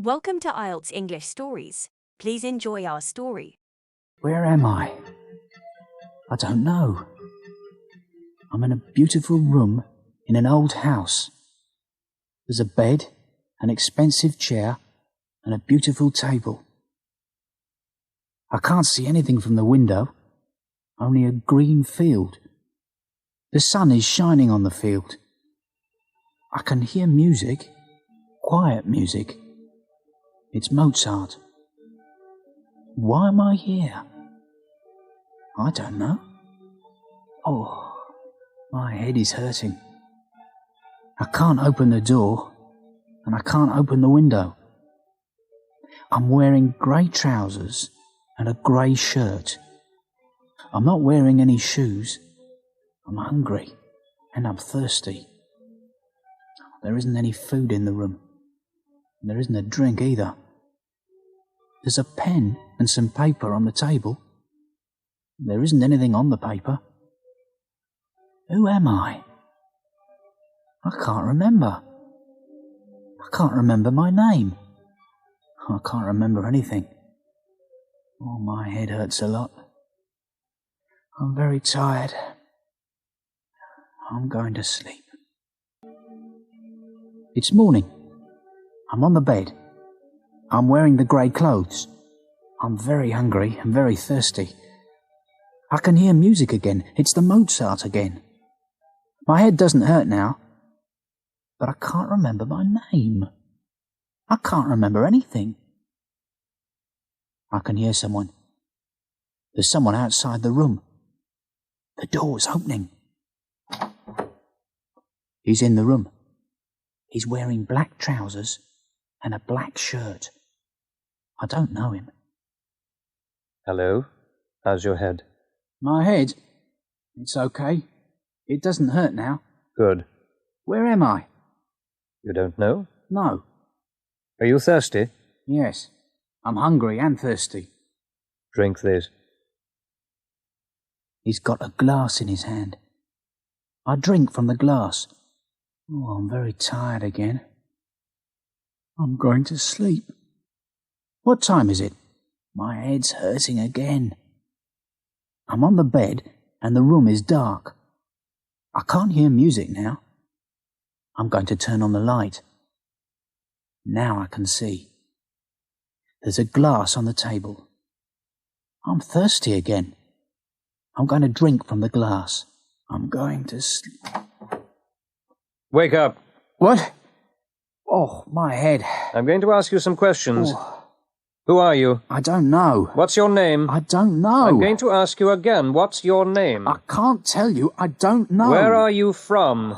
Welcome to IELTS English Stories. Please enjoy our story. Where am I? I don't know. I'm in a beautiful room in an old house. There's a bed, an expensive chair, and a beautiful table. I can't see anything from the window, only a green field. The sun is shining on the field. I can hear music, quiet music. It's Mozart. Why am I here? I don't know. Oh, my head is hurting. I can't open the door, and I can't open the window. I'm wearing grey trousers and a grey shirt. I'm not wearing any shoes. I'm hungry, and I'm thirsty. There isn't any food in the room. There isn't a drink either. There's a pen and some paper on the table. There isn't anything on the paper. Who am I? I can't remember. I can't remember my name. I can't remember anything. Oh, my head hurts a lot. I'm very tired. I'm going to sleep. It's morning. I'm on the bed. I'm wearing the grey clothes. I'm very hungry and very thirsty. I can hear music again. It's the Mozart again. My head doesn't hurt now, but I can't remember my name. I can't remember anything. I can hear someone. There's someone outside the room. The door's opening. He's in the room. He's wearing black trousers and a black shirt. I don't know him. Hello? How's your head? My head? It's okay. It doesn't hurt now. Good. Where am I? You don't know? No. Are you thirsty? Yes. I'm hungry and thirsty. Drink this. He's got a glass in his hand. I drink from the glass. Oh, I'm very tired again. I'm going to sleep. What time is it? My head's hurting again. I'm on the bed and the room is dark. I can't hear music now. I'm going to turn on the light. Now I can see. There's a glass on the table. I'm thirsty again. I'm going to drink from the glass. I'm going to sleep. Wake up. What? Oh, my head. I'm going to ask you some questions. Oh, Who are you? I don't know. What's your name? I don't know. I'm going to ask you again. What's your name? I can't tell you. I don't know. Where are you from?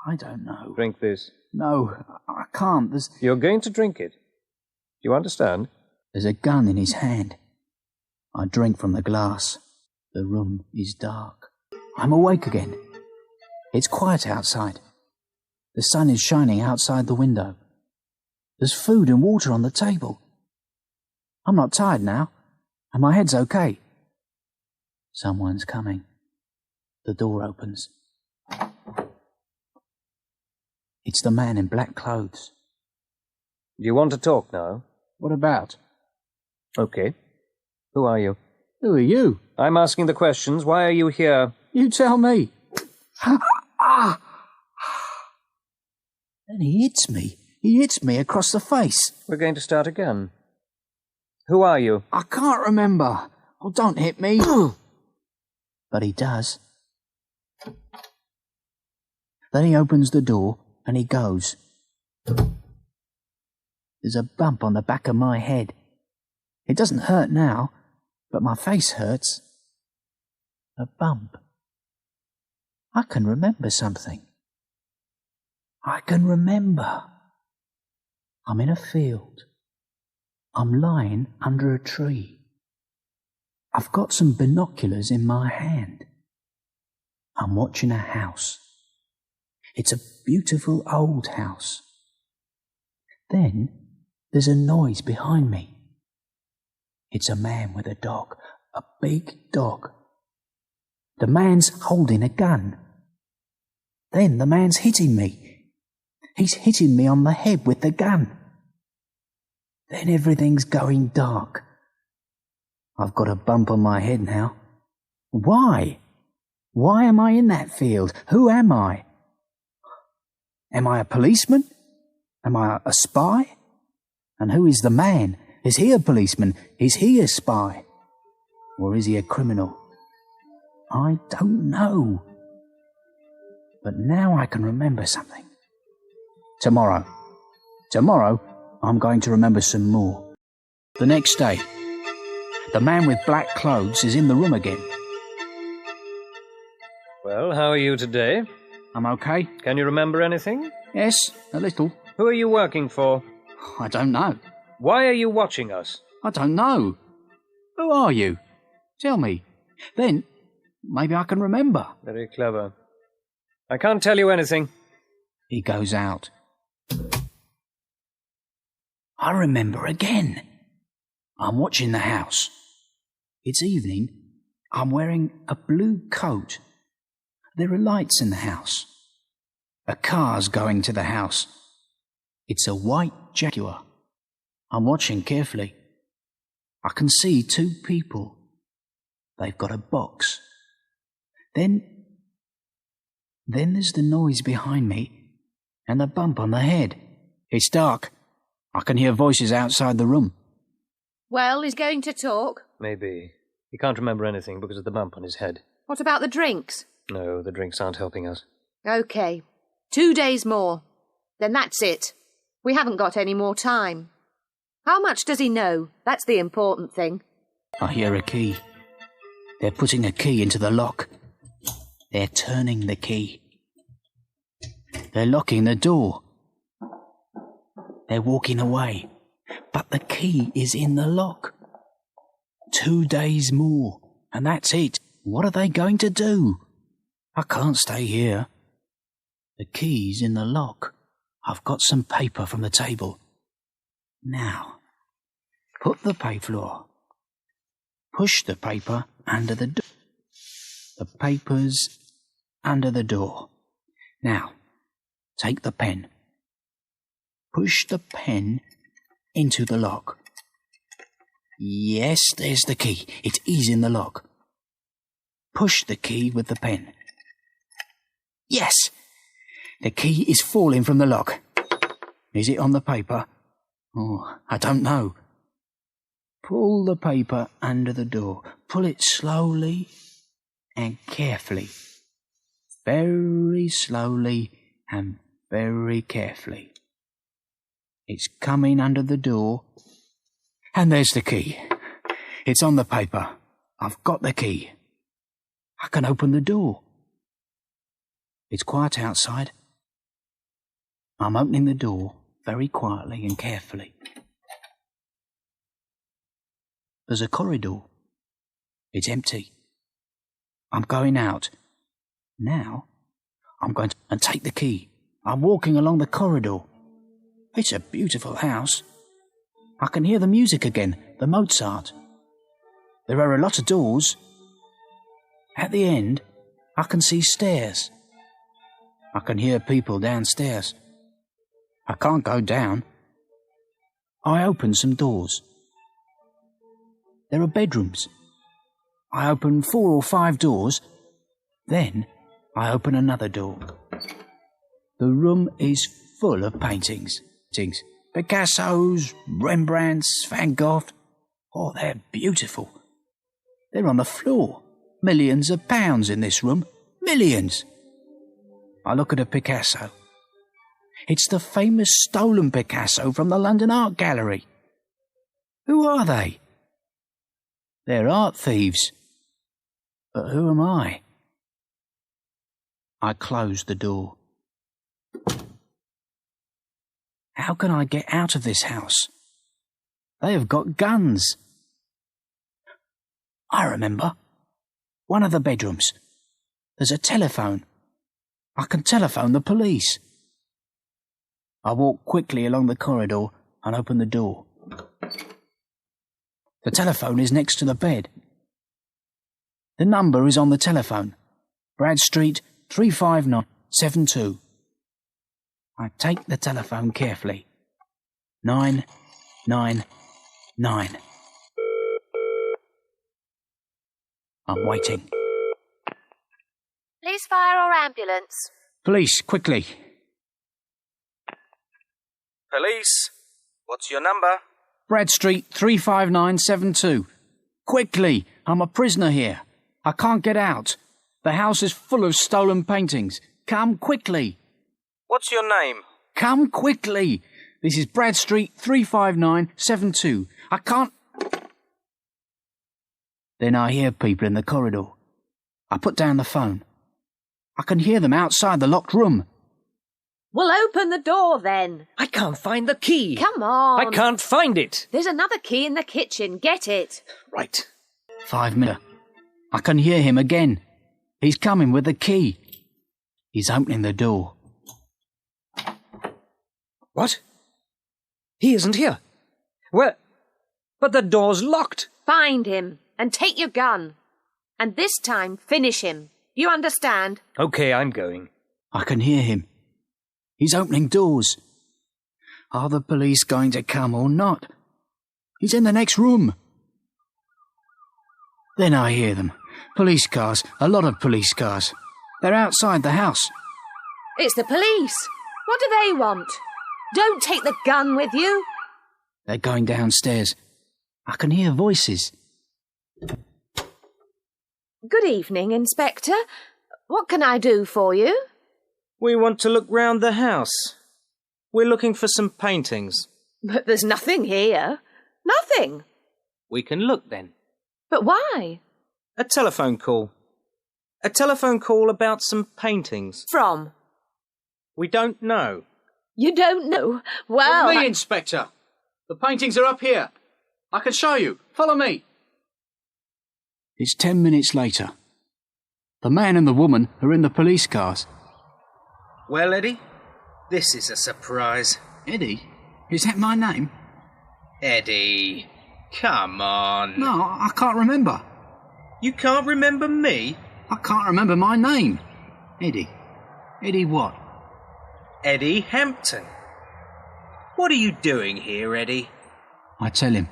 I don't know. Drink this. No, I can't. You're going to drink it. Do you understand? There's a gun in his hand. I drink from the glass. The room is dark. I'm awake again. It's quiet outside. The sun is shining outside the window. There's food and water on the table. I'm not tired now, and my head's okay. Someone's coming. The door opens. It's the man in black clothes. Do you want to talk now? What about? Okay. Who are you? Who are you? I'm asking the questions. Why are you here? You tell me. And he hits me. He hits me across the face. We're going to start again. Who are you? I can't remember. Oh, don't hit me. But he does. Then he opens the door and he goes. There's a bump on the back of my head. It doesn't hurt now, but my face hurts. A bump. I can remember something. I can remember. I'm in a field. I'm lying under a tree. I've got some binoculars in my hand. I'm watching a house. It's a beautiful old house. Then there's a noise behind me. It's a man with a dog, a big dog. The man's holding a gun. Then the man's hitting me. He's hitting me on the head with the gun. Then everything's going dark. I've got a bump on my head now. Why? Why am I in that field? Who am I? Am I a policeman? Am I a spy? And who is the man? Is he a policeman? Is he a spy? Or is he a criminal? I don't know. But now I can remember something. Tomorrow, I'm going to remember some more. The next day, the man with black clothes is in the room again. Well, how are you today? I'm okay. Can you remember anything? Yes, a little. Who are you working for? I don't know. Why are you watching us? I don't know. Who are you? Tell me. Then, maybe I can remember. Very clever. I can't tell you anything. He goes out. I remember again. I'm watching the house. It's evening. I'm wearing a blue coat. There are lights in the house. A car's going to the house. It's a white Jaguar. I'm watching carefully. I can see two people. They've got a box. Then there's the noise behind me and the bump on the head. It's dark. I can hear voices outside the room. Well, he's going to talk. Maybe. He can't remember anything because of the bump on his head. What about the drinks? No, the drinks aren't helping us. OK. 2 days more. Then that's it. We haven't got any more time. How much does he know? That's the important thing. I hear a key. They're putting a key into the lock. They're turning the key. They're locking the door. They're walking away. But the key is in the lock. 2 days more, and that's it. What are they going to do? I can't stay here. The key's in the lock. I've got some paper from the table. Now, put the floor. Push the paper under the door. The paper's under the door. Now, take the pen. Push the pen into the lock. Yes, there's the key. It is in the lock. Push the key with the pen. Yes, the key is falling from the lock. Is it on the paper? Oh, I don't know. Pull the paper under the door. Pull it slowly and carefully. Very slowly and very carefully. It's coming under the door. And there's the key. It's on the paper. I've got the key. I can open the door. It's quiet outside. I'm opening the door very quietly and carefully. There's a corridor. It's empty. I'm going out. Now, I'm going to take the key. I'm walking along the corridor. It's a beautiful house. I can hear the music again, the Mozart. There are a lot of doors. At the end, I can see stairs. I can hear people downstairs. I can't go down. I open some doors. There are bedrooms. I open 4 or 5 doors. Then I open another door. The room is full of paintings. Picasso's, Rembrandt's, Van Gogh. Oh, they're beautiful. They're on the floor. Millions of pounds in this room. Millions. I look at a Picasso. It's the famous stolen Picasso from the London Art Gallery. Who are they? They're art thieves. But who am I? I close the door. How can I get out of this house? They have got guns. I remember. One of the bedrooms. There's a telephone. I can telephone the police. I walk quickly along the corridor and open the door. The telephone is next to the bed. The number is on the telephone. Bradstreet 35972. I take the telephone carefully. 9, 999. I'm waiting. Please fire or ambulance. Police, quickly. Police, what's your number? Bradstreet 35972. Quickly, I'm a prisoner here. I can't get out. The house is full of stolen paintings. Come quickly. What's your name? Come quickly. This is Bradstreet 35972. I can't... Then I hear people in the corridor. I put down the phone. I can hear them outside the locked room. Well, open the door then. I can't find the key. Come on. I can't find it. There's another key in the kitchen. Get it. Right. 5 minutes. I can hear him again. He's coming with the key. He's opening the door. What? He isn't here. Where? But the door's locked. Find him and take your gun. And this time, finish him. You understand? Okay, I'm going. I can hear him. He's opening doors. Are the police going to come or not? He's in the next room. Then I hear them. Police cars, a lot of police cars. They're outside the house. It's the police. What do they want? Don't take the gun with you. They're going downstairs. I can hear voices. Good evening, Inspector. What can I do for you? We want to look round the house. We're looking for some paintings. But there's nothing here. Nothing. We can look then. But why? A telephone call. A telephone call about some paintings. From? We don't know. You don't know? Well... Follow me, Inspector. The paintings are up here. I can show you. Follow me. It's 10 minutes later. The man and the woman are in the police cars. Well, Eddie, this is a surprise. Eddie? Is that my name? Eddie, come on. No, I can't remember. You can't remember me? I can't remember my name. Eddie. Eddie what? Eddie Hampton. What are you doing here, Eddie? I tell him.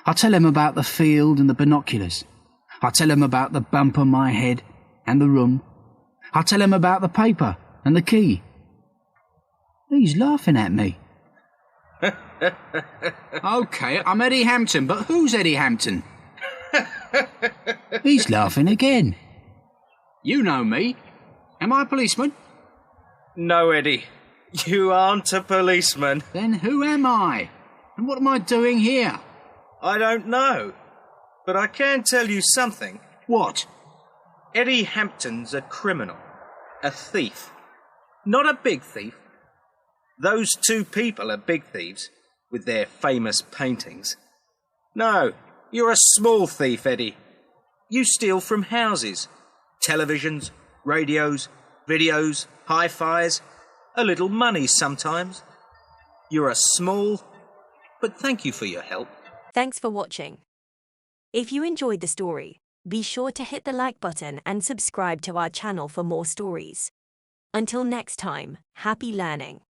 I tell him about the field and the binoculars. I tell him about the bump on my head and the room. I tell him about the paper and the key. He's laughing at me. OK, I'm Eddie Hampton, but who's Eddie Hampton? He's laughing again. You know me. Am I a policeman? No, Eddie. You aren't a policeman. Then who am I? And what am I doing here? I don't know. But I can tell you something. What? Eddie Hampton's a criminal. A thief. Not a big thief. Those two people are big thieves, with their famous paintings. No, you're a small thief, Eddie. You steal from houses. Televisions, radios, videos, hi-fis, a little money sometimes. You're a small, but thank you for your help. Thanks for watching. If you enjoyed the story, be sure to hit the like button and subscribe to our channel for more stories. Until next time, happy learning.